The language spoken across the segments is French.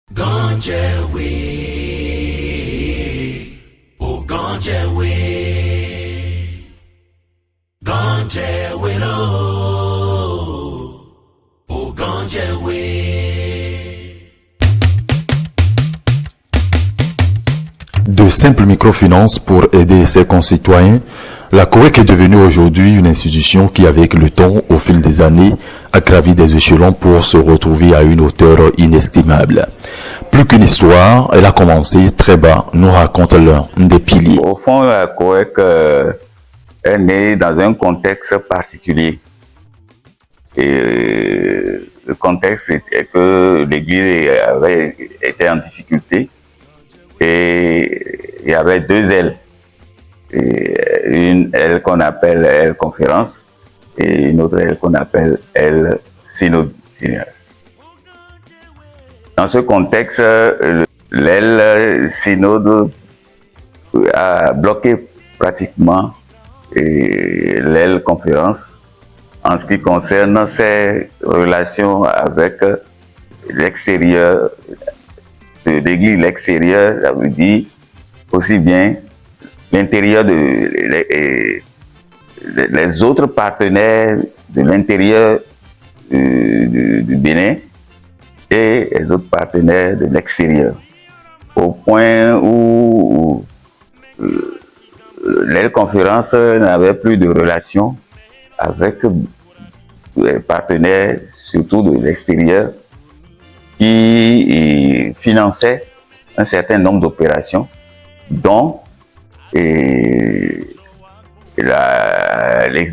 Ganjewe, oh Ganjewe, Ganjewe lo, oh Ganjewe. De simples microfinances pour aider ses concitoyens, la COEC est devenue aujourd'hui une institution qui, avec le temps, au fil des années, a gravi des échelons pour se retrouver à une hauteur inestimable. Plus qu'une histoire, elle a commencé très bas, nous raconte l'un des piliers. Au fond, la COEC est née dans un contexte particulier. Et le contexte était que l'Église avait été en difficulté et il y avait deux ailes. Et une aile qu'on appelle aile conférence et une autre aile qu'on appelle aile synode. Dans ce contexte, l'aile synode a bloqué pratiquement l'aile conférence en ce qui concerne ses relations avec l'extérieur de l'Église. L'extérieur, ça veut dire aussi bien l'intérieur les autres partenaires de l'intérieur du Bénin et les autres partenaires de l'extérieur. Au point où l'aile conférence n'avait plus de relations avec les partenaires, surtout de l'extérieur, qui finançaient un certain nombre d'opérations, dont les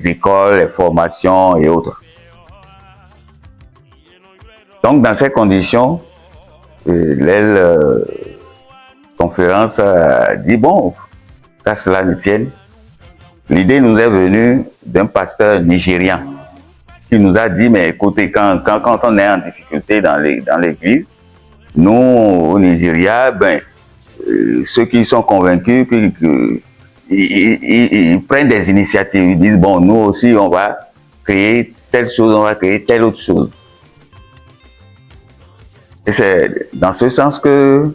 écoles, les formations et autres. Donc, dans ces conditions, l'aile conférence a dit, bon, qu'à cela ne tienne, l'idée nous est venue d'un pasteur nigérian qui nous a dit, mais écoutez, quand on est en difficulté dans l'église, nous, au Nigeria, ceux qui sont convaincus, ils prennent des initiatives, ils disent, bon, nous aussi, on va créer telle chose, on va créer telle autre chose. Et c'est dans ce sens que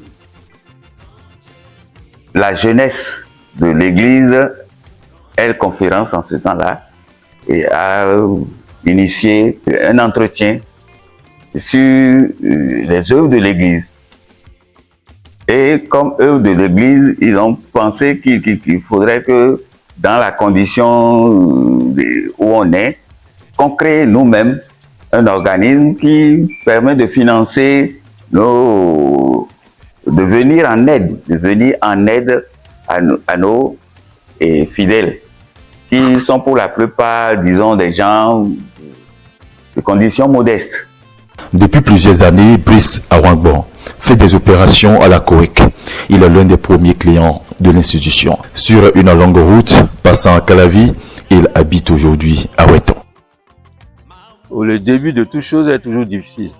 la jeunesse de l'Église, elle conférence en ce temps-là, et a initié un entretien sur les œuvres de l'Église. Et comme œuvre de l'Église, ils ont pensé qu'il faudrait que dans la condition où on est, qu'on crée nous-mêmes un organisme qui permet de financer de venir en aide à nos fidèles, qui sont pour la plupart, disons, des gens de conditions modestes. Depuis plusieurs années, Brice Awangbo fait des opérations à la COEC. Il est l'un des premiers clients de l'institution. Sur une longue route passant à Calavi, il habite aujourd'hui à Weton. Le début de toute chose est toujours difficile.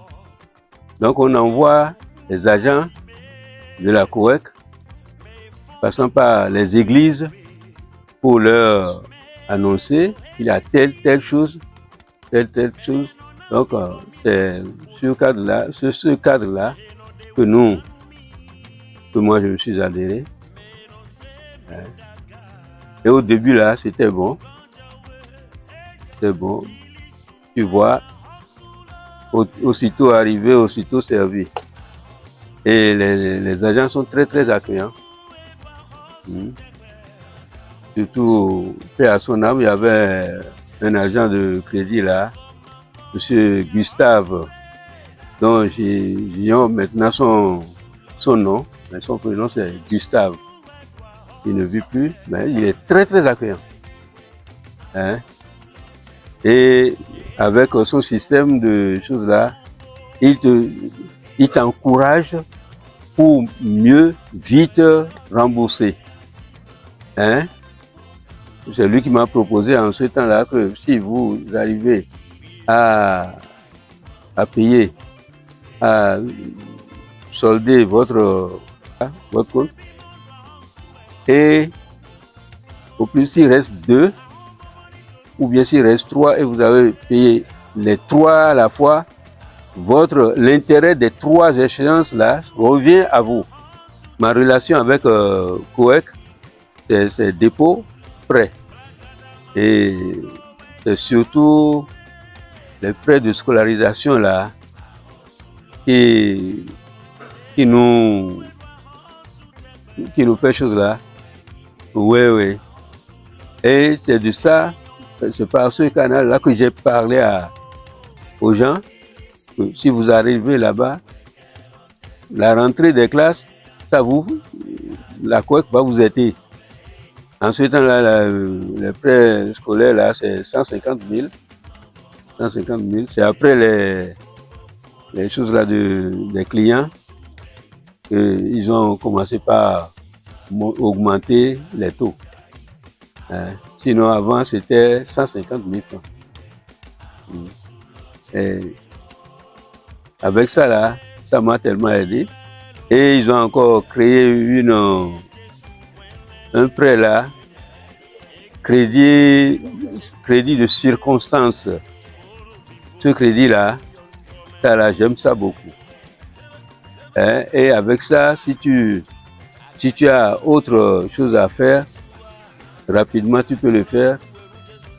Donc on envoie les agents de la COEC, passant par les églises, pour leur annoncer qu'il y a telle chose. Donc c'est ce cadre-là que moi je me suis adhéré. Et au début là, c'était bon. Tu vois, aussitôt arrivé, aussitôt servi. Et les agents sont très très accueillants. Surtout, paix à son âme, il y avait un agent de crédit là, M. Gustave, dont j'ignore maintenant son nom, mais son prénom c'est Gustave. Il ne vit plus, mais il est très très accueillant. Et avec son système de choses là, il t'encourage pour mieux, vite rembourser. C'est lui qui m'a proposé en ce temps-là que si vous arrivez à payer, à solder votre compte, et au plus s'il reste 2, ou bien s'il reste 3 et vous avez payé les 3 à la fois, l'intérêt des 3 échéances là revient à vous. Ma relation avec COEC, c'est dépôt, prêt. Et c'est surtout les frais de scolarisation là qui nous fait chose là. Oui. Et c'est de ça, c'est par ce canal-là que j'ai parlé aux gens. Que si vous arrivez là-bas, la rentrée des classes, la COEC va vous aider. En ce temps-là, les frais scolaires, là, c'est 150 000. 150 000. C'est après les choses là des clients qu'ils ont commencé par augmenter les taux. Sinon, avant, c'était 150 000 francs. Et avec ça, là, ça m'a tellement aidé. Et ils ont encore créé un prêt là, crédit de circonstance. Ce crédit-là, j'aime ça beaucoup. Et avec ça, si tu as autre chose à faire, rapidement tu peux le faire.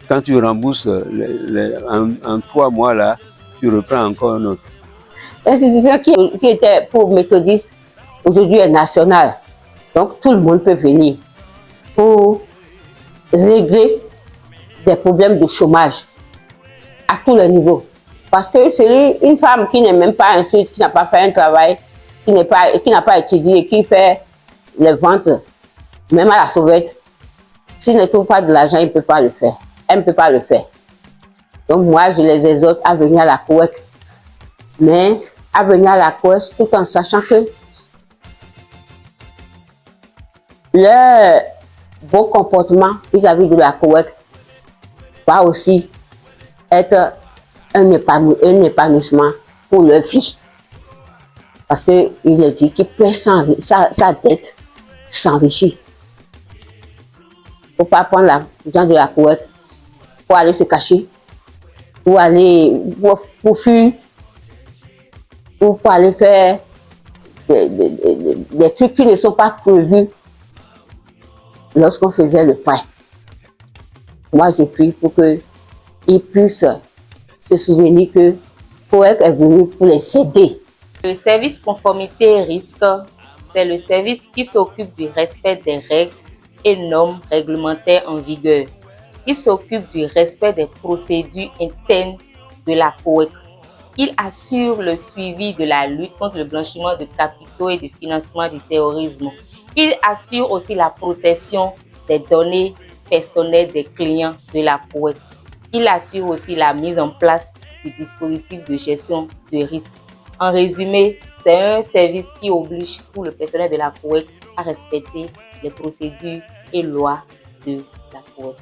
Quand tu rembourses en 3 mois là, tu reprends encore un autre. L'institution qui était pour méthodistes, aujourd'hui est nationale. Donc tout le monde peut venir pour régler des problèmes de chômage à tous les niveaux. Parce que une femme qui n'est même pas instruite, qui n'a pas fait un travail, qui n'a pas étudié, qui fait les ventes, même à la sauvette, s'il ne trouve pas de l'argent, il ne peut pas le faire. Elle ne peut pas le faire. Donc moi, je les exhorte à venir à la COEC. Mais à venir à la COEC tout en sachant que leur bon comportement vis-à-vis de la COEC va aussi être un épanouissement pour leur vie. Parce qu'il est dit qu'il paie sa dette s'enrichir. Il ne faut pas prendre l'argent de la COEC pour aller se cacher, pour fuir, ou pour aller faire des trucs qui ne sont pas prévus lorsqu'on faisait le prêt. Moi, je prie pour qu'ils puissent se souvenir que COEC est venu pour les aider. Le service conformité et risque, c'est le service qui s'occupe du respect des règles et normes réglementaires en vigueur, qui s'occupe du respect des procédures internes de la COEC. Il assure le suivi de la lutte contre le blanchiment de capitaux et le financement du terrorisme. Il assure aussi la protection des données personnelles des clients de la COEC. Il assure aussi la mise en place du dispositif de gestion de risque. En résumé, c'est un service qui oblige tout le personnel de la COEC à respecter les procédures et lois de la COEC.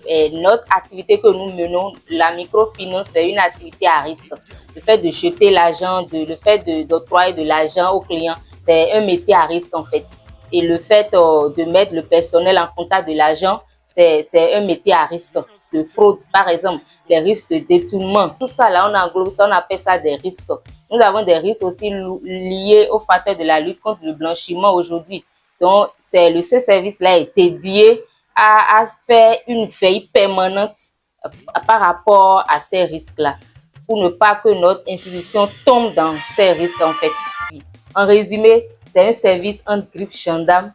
Et notre activité que nous menons, la microfinance, c'est une activité à risque. Le fait de jeter l'argent, le fait d'octroyer de l'argent aux clients, c'est un métier à risque en fait. Et le fait de mettre le personnel en contact de l'argent, c'est un métier à risque de fraude, par exemple, des risques de détournement. Tout ça, là, on englobe ça, on appelle ça des risques. Nous avons des risques aussi liés aux facteurs de la lutte contre le blanchiment aujourd'hui. Donc, ce service-là est dédié à faire une veille permanente par rapport à ces risques-là, pour ne pas que notre institution tombe dans ces risques, en fait. En résumé, c'est un service en griffe gendarme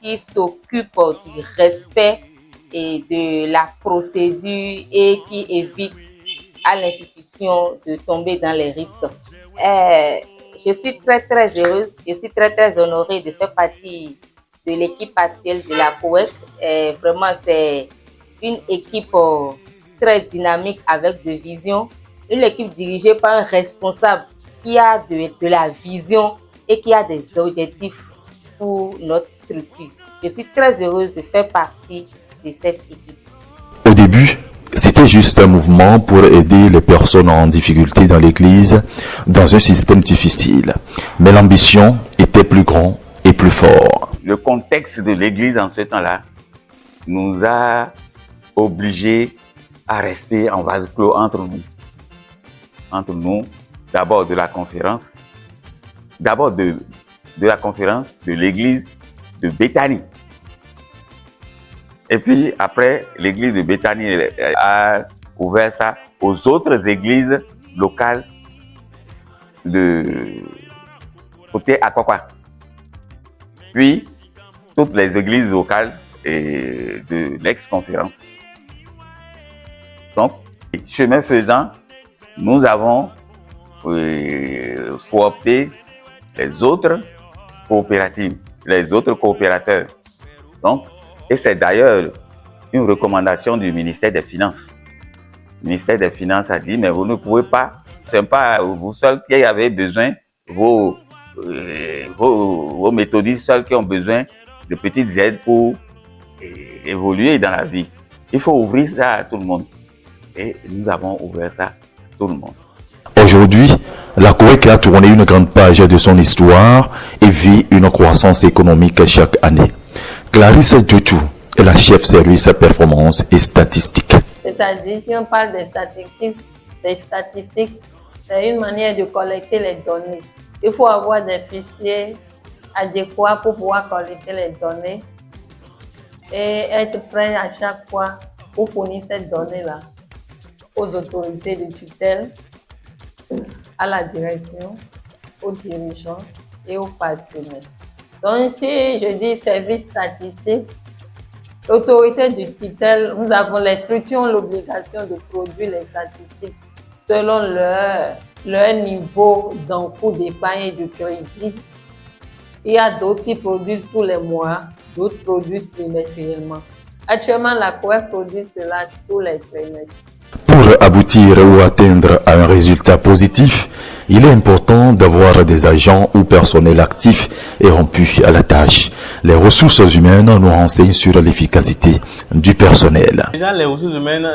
qui s'occupe du respect et de la procédure et qui évite à l'institution de tomber dans les risques. Je suis très heureuse, je suis très honorée de faire partie de l'équipe actuelle de la COEC. Vraiment, c'est une équipe très dynamique avec de vision, une équipe dirigée par un responsable qui a de la vision et qui a des objectifs pour notre structure. Je suis très heureuse de faire partie de cette équipe. Au début, c'était juste un mouvement pour aider les personnes en difficulté dans l'Église, dans un système difficile. Mais l'ambition était plus grand et plus fort. Le contexte de l'Église en ce temps-là nous a obligés à rester en vase clos entre nous. d'abord de la conférence, de la conférence de l'église de Béthanie. Et puis après, l'église de Béthanie a ouvert ça aux autres églises locales de côté Akwakwa. Puis, toutes les églises locales de l'ex-conférence. Donc, chemin faisant, nous avons coopté les autres coopératives, les autres coopérateurs. Donc, et c'est d'ailleurs une recommandation du ministère des Finances. Le ministère des Finances a dit, mais vous ne pouvez pas, ce n'est pas vous seuls qui avez besoin, vos méthodistes seuls qui ont besoin de petites aides pour évoluer dans la vie. Il faut ouvrir ça à tout le monde. Et nous avons ouvert ça à tout le monde. Aujourd'hui, la Koweït a tourné une grande page de son histoire et vit une croissance économique chaque année. Clarisse Djoutou est la chef service performance et statistiques. C'est-à-dire, si on parle des statistiques, c'est une manière de collecter les données. Il faut avoir des fichiers adéquats pour pouvoir collecter les données et être prêt à chaque fois pour fournir cette donnée-là aux autorités de tutelle, à la direction, aux dirigeants et aux partenaires. Donc si je dis service statistique, l'autorité de tutelle, nous avons les structures ont l'obligation de produire les statistiques selon leur niveau d'encours d'épargne et de crédit. Il y a d'autres qui produisent tous les mois, d'autres produisent trimestriellement. Actuellement, la COEF produit cela tous les trimestres. Pour aboutir ou atteindre à un résultat positif, il est important d'avoir des agents ou personnels actifs et rompus à la tâche. Les ressources humaines nous renseignent sur l'efficacité du personnel. Déjà, les ressources humaines,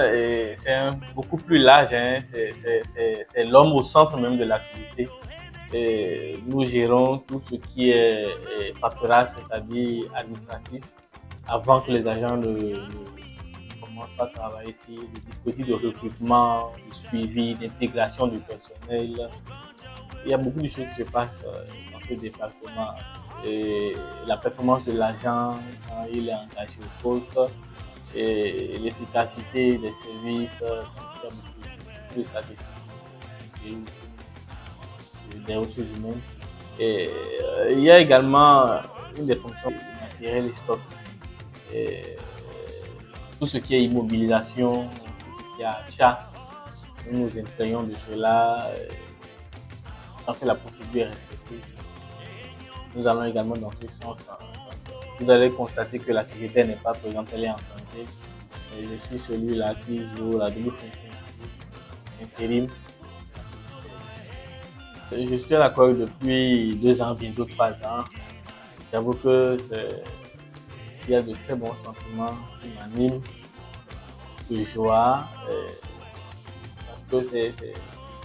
c'est beaucoup plus large. Hein. C'est l'homme au centre même de l'activité. Nous gérons tout ce qui est paperasse, c'est-à-dire administratif, avant que les agents ne commencent pas à travailler ici. Les dispositifs de recrutement, de suivi, d'intégration du personnel. Il y a beaucoup de choses qui se passent dans ce département. Et la performance de l'agent quand il est engagé au poste et l'efficacité des services, il y a beaucoup de statistiques des ressources humaines. Et il y a également une des fonctions matériel et stock. Et tout ce qui est immobilisation, tout ce qui est achat, nous nous imprégnons de cela. Tant que la procédure est respectée, nous allons également dans ce sens. Vous allez constater que la secrétaire n'est pas présente, elle est en congé. Et je suis celui-là qui joue la double fonction intérim. Je suis à la COEF depuis 2 ans, bientôt 3 ans. J'avoue que il y a de très bons sentiments qui m'animent, de joie, parce que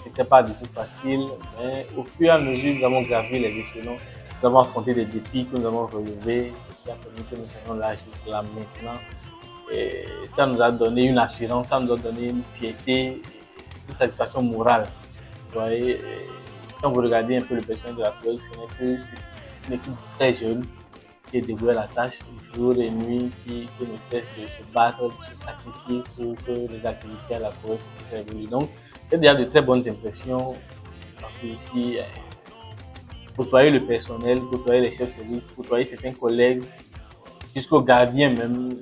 c'était pas du tout facile, mais au fur et à mesure, nous avons gravi les échelons, nous avons affronté des défis que nous avons relevés, qui a permis que nous soyons là maintenant. Et ça nous a donné une assurance, ça nous a donné une fierté, une satisfaction morale. Vous voyez, quand vous regardez un peu le personnel de la COEF, ce n'est qu'une équipe très jeune qui est dévouée à la tâche, jour et nuit, qui ne cesse de se battre, de se sacrifier pour que les activités à la COEF puissent évoluer. Donc, il y a de très bonnes impressions, parce que ici, côtoyer le personnel, côtoyer les chefs de service, côtoyer certains collègues, jusqu'aux gardiens même,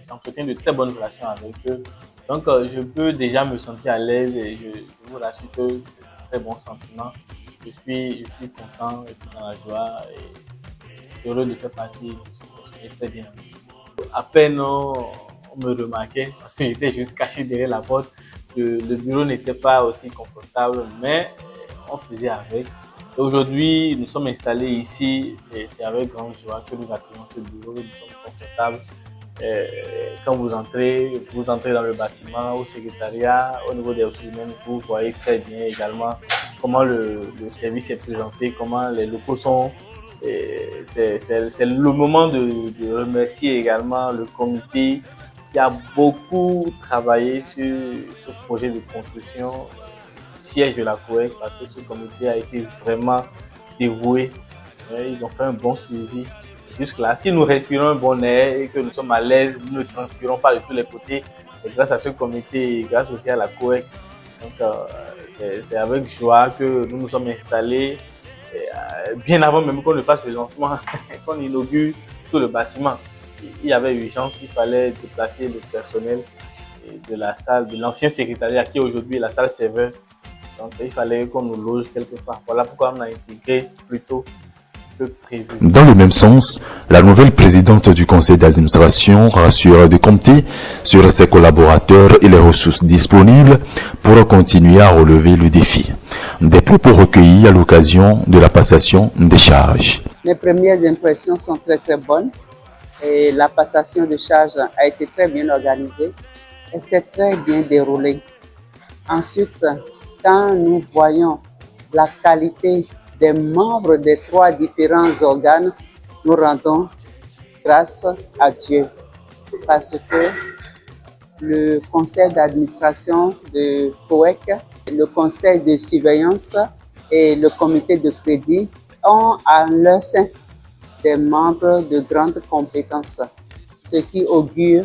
j'entretiens de très bonnes relations avec eux. Donc, je peux déjà me sentir à l'aise et je vous rassure que c'est un très bon sentiment. Je suis content et dans la joie et heureux de faire partie de ce très bien. À peine on me remarquait, parce que j'étais juste caché derrière la porte. Le bureau n'était pas aussi confortable, mais on faisait avec. Aujourd'hui, nous sommes installés ici, c'est avec grande joie que nous accueillons ce bureau, nous sommes confortables. Quand vous entrez dans le bâtiment, au secrétariat, au niveau des ressources humaines, vous voyez très bien également comment le service est présenté, comment les locaux sont. C'est le moment de remercier également le comité qui a beaucoup travaillé sur ce projet de construction. siège de la COEC parce que ce comité a été vraiment dévoué. Ils ont fait un bon suivi. Jusque-là, si nous respirons un bon air et que nous sommes à l'aise, nous ne transpirons pas de tous les côtés, c'est grâce à ce comité et grâce aussi à la COEC. Donc, c'est avec joie que nous nous sommes installés, bien avant même qu'on ne fasse le lancement, qu'on inaugure tout le bâtiment. Il y avait urgence, il fallait déplacer le personnel de la salle, de l'ancien secrétariat qui aujourd'hui est la salle serveur. Donc, il fallait qu'on nous loge quelque part. Voilà pourquoi on a intégré plus tôt que prévu. Dans le même sens, la nouvelle présidente du conseil d'administration rassure de compter sur ses collaborateurs et les ressources disponibles pour continuer à relever le défi. Des propos recueillis à l'occasion de la passation des charges. Mes premières impressions sont très bonnes et la passation de charges a été très bien organisée et s'est très bien déroulée. Ensuite, quand nous voyons la qualité des membres des 3 différents organes, nous rendons grâce à Dieu parce que le conseil d'administration de COEC, le conseil de surveillance et le comité de crédit ont à leur sein des membres de grandes compétences, ce qui augure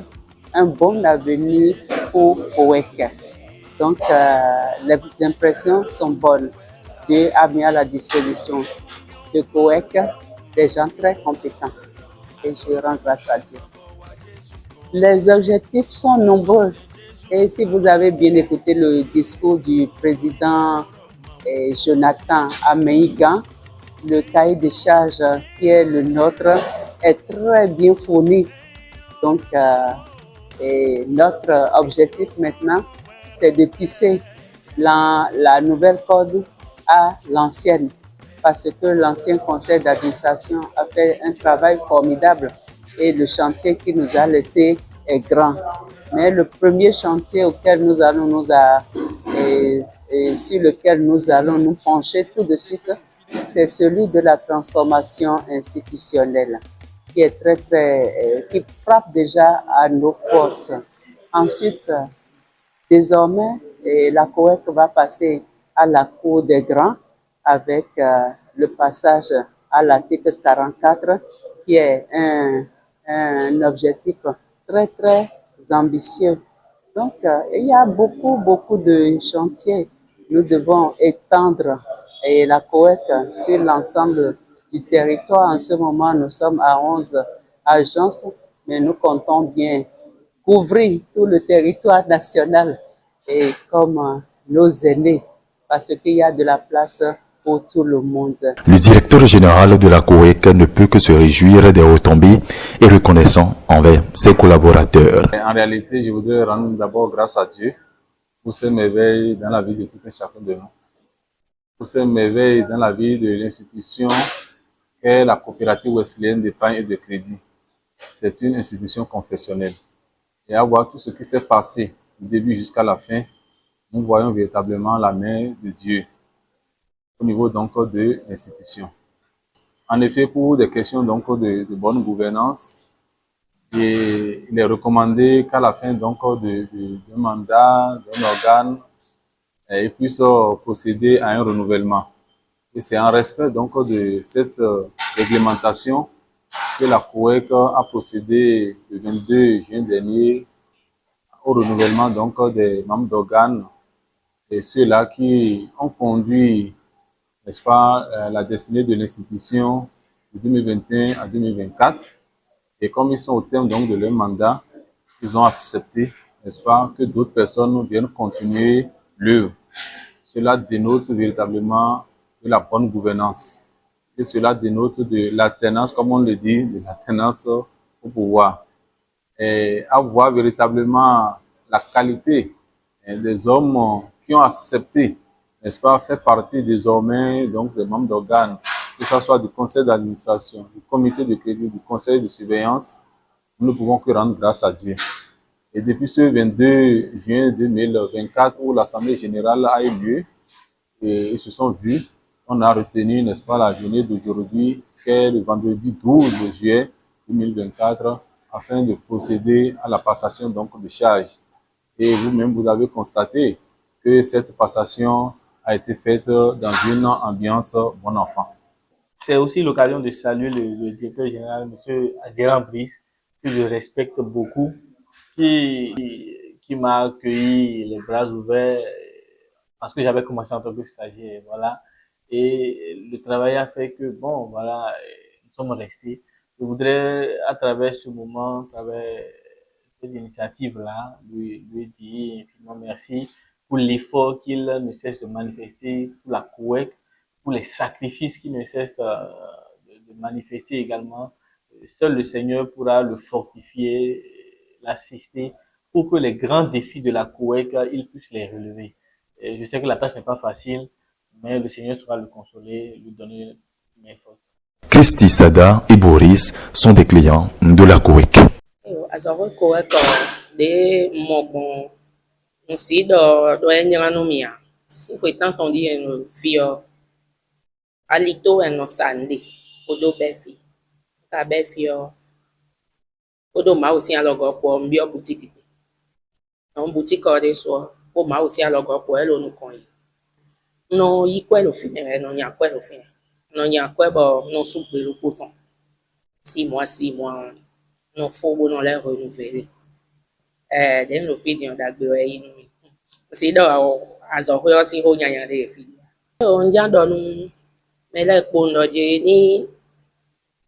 un bon avenir pour COEC. Donc, les impressions sont bonnes. Dieu a mis à la disposition de COEC des gens très compétents et je rends grâce à Dieu. Les objectifs sont nombreux et si vous avez bien écouté le discours du président Jonathan Ameiga, le cahier de charges qui est le nôtre est très bien fourni. Donc, notre objectif maintenant, c'est de tisser la nouvelle corde à l'ancienne, parce que l'ancien conseil d'administration a fait un travail formidable et le chantier qu'il nous a laissé est grand. Mais le premier chantier auquel nous allons sur lequel nous allons nous pencher tout de suite, c'est celui de la transformation institutionnelle qui est qui frappe déjà à nos portes. Ensuite, désormais, la COEC va passer à la Cour des grands avec le passage à l'article 44 qui est un objectif très ambitieux. Donc, il y a beaucoup de chantiers. Nous devons étendre la COEC sur l'ensemble du territoire. En ce moment, nous sommes à 11 agences, mais nous comptons bien couvrir tout le territoire national et comme nos aînés, parce qu'il y a de la place pour tout le monde. Le directeur général de la COEC ne peut que se réjouir des retombées et reconnaissant envers ses collaborateurs. En réalité, je voudrais rendre d'abord grâce à Dieu pour ce merveille dans la vie de tout un chacun de nous, pour ce merveille dans la vie de l'institution qu'est la coopérative wesleyenne d'épargne et de crédit. C'est une institution confessionnelle. Et à voir tout ce qui s'est passé du début jusqu'à la fin, nous voyons véritablement la main de Dieu au niveau donc de l'institution. En effet, pour des questions donc de bonne gouvernance, il est recommandé qu'à la fin donc d'un mandat, d'un organe, il puisse procéder à un renouvellement. Et c'est en respect donc de cette réglementation que la COEC a procédé le 22 juin dernier au renouvellement donc des membres d'organes et ceux-là qui ont conduit, n'est-ce pas, la destinée de l'institution de 2021 à 2024. Et comme ils sont au terme donc de leur mandat, ils ont accepté, n'est-ce pas, que d'autres personnes viennent continuer l'œuvre. Cela dénote véritablement de la bonne gouvernance. Et cela dénote de l'alternance, comme on le dit, de l'alternance au pouvoir. Et à voir véritablement la qualité des hommes qui ont accepté, n'est-ce pas, faire partie désormais donc des membres d'organes, que ce soit du conseil d'administration, du comité de crédit, du conseil de surveillance, nous ne pouvons que rendre grâce à Dieu. Et depuis ce 22 juin 2024 où l'Assemblée générale a eu lieu, et ils se sont vus, on a retenu, n'est-ce pas, la journée d'aujourd'hui, qui est le vendredi 12 juillet 2024, afin de procéder à la passation donc de charges. Et vous-même, vous avez constaté que cette passation a été faite dans une ambiance bon enfant. C'est aussi l'occasion de saluer le directeur général, M. Adjéran Brice, que je respecte beaucoup, qui m'a accueilli les bras ouverts parce que j'avais commencé en tant que stagiaire, voilà. Et le travail a fait que, bon, voilà, nous sommes restés. Je voudrais, à travers ce moment, à travers cette initiative-là, lui dire infiniment merci pour l'effort qu'il ne cesse de manifester pour la COEC, pour les sacrifices qu'il ne cesse de manifester également. Seul le Seigneur pourra le fortifier, l'assister, pour que les grands défis de la COEC, il puisse les relever. Et je sais que la tâche n'est pas facile, mais le Seigneur saura le consoler, lui donner mes forces. Christy Sada et Boris sont des clients de la COEC. Azoro COEC de mon si do enyanumia si kwetan tondi en fio alito en sande odo befi ta befio odo ma osi alogo po mbio boutique on boutique ode so o ma osi alogo po elo nu kon no yikwe lo fine no nya kwe lo fine no nya kwe bo no soupe lo poton 6 mois no fogo no les renouveler den lo fidi on dagbe yin si do azoro si ho nya nya de fidi o nja do nu me le po no je ni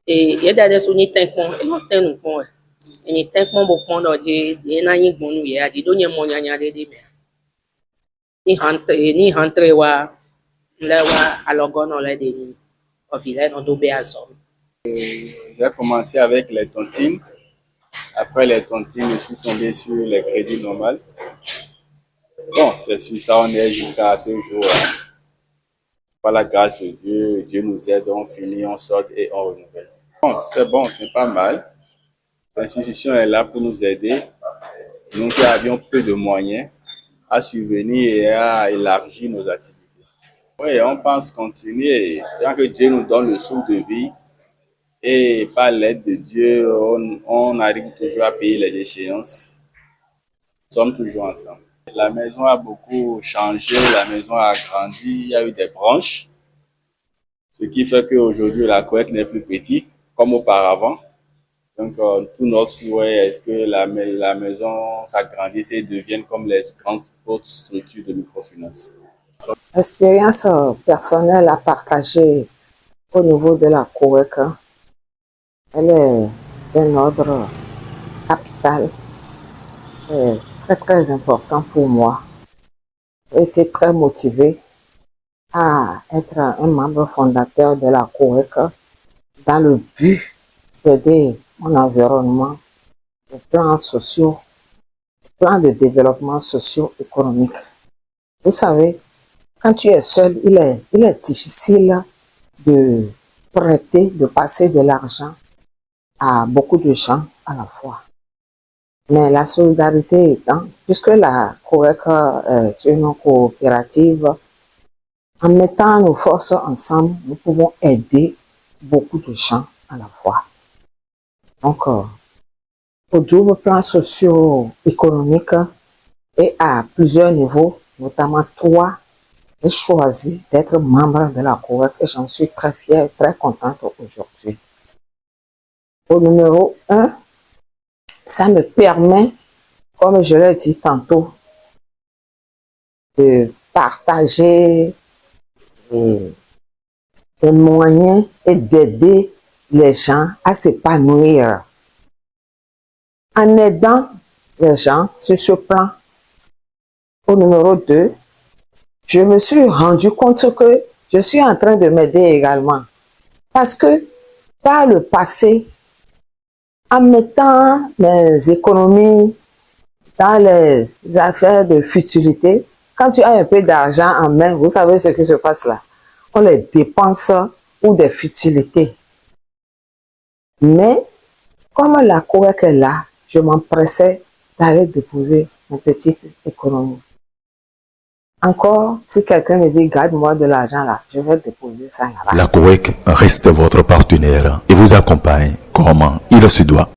ye da so ni tenkon e mo tenu pon ni tenkon bo pon do je de na yin gbonu ye adi do nye mo nya nya de me ni hantre wa le wa alogo no le de ni o vile no do be azoro. J'ai commencé avec les tontines. Après les tontines, je suis tombé sur les crédits normaux. Bon, c'est sur ça on est jusqu'à ce jour. Par la grâce de Dieu, Dieu nous aide, on finit, on sort et on renouvelle. Bon, c'est pas mal. L'institution est là pour nous aider. Nous qui avions peu de moyens à subvenir et à élargir nos activités. Oui, on pense continuer. Tant que Dieu nous donne le souffle de vie, et par l'aide de Dieu, on arrive toujours à payer les échéances. Nous sommes toujours ensemble. La maison a beaucoup changé, la maison a grandi, il y a eu des branches. Ce qui fait qu'aujourd'hui, la COEC n'est plus petite comme auparavant. Donc, tout notre souhait est que la maison s'agrandisse et devienne comme les grandes autres structures de microfinance. L'expérience personnelle à partager au niveau de la COEC, elle est d'un ordre capital, très important pour moi. J'ai été très motivé à être un membre fondateur de la COEC dans le but d'aider mon environnement, les plans sociaux, les plans de développement socio-économique. Vous savez, quand tu es seul, il est difficile de prêter, de passer de l'argent à beaucoup de gens à la fois. Mais la solidarité étant, puisque la COEC est une coopérative, en mettant nos forces ensemble, nous pouvons aider beaucoup de gens à la fois. Donc, au double plan socio-économique et à plusieurs niveaux, notamment 3, j'ai choisi d'être membre de la COEC et j'en suis très fière, très contente aujourd'hui. Au numéro 1, ça me permet, comme je l'ai dit tantôt, de partager des moyens et d'aider les gens à s'épanouir. En aidant les gens sur ce plan, au numéro 2, je me suis rendu compte que je suis en train de m'aider également. Parce que par le passé, en mettant mes économies dans les affaires de futilité, quand tu as un peu d'argent en main, vous savez ce qui se passe là. On les dépense pour des futilités. Mais, comme la COEC est là, je m'empressais d'aller déposer une petite économie. Encore, si quelqu'un me dit, garde-moi de l'argent là, je vais déposer ça là-bas. La COEC reste votre partenaire et vous accompagne comme il se doit.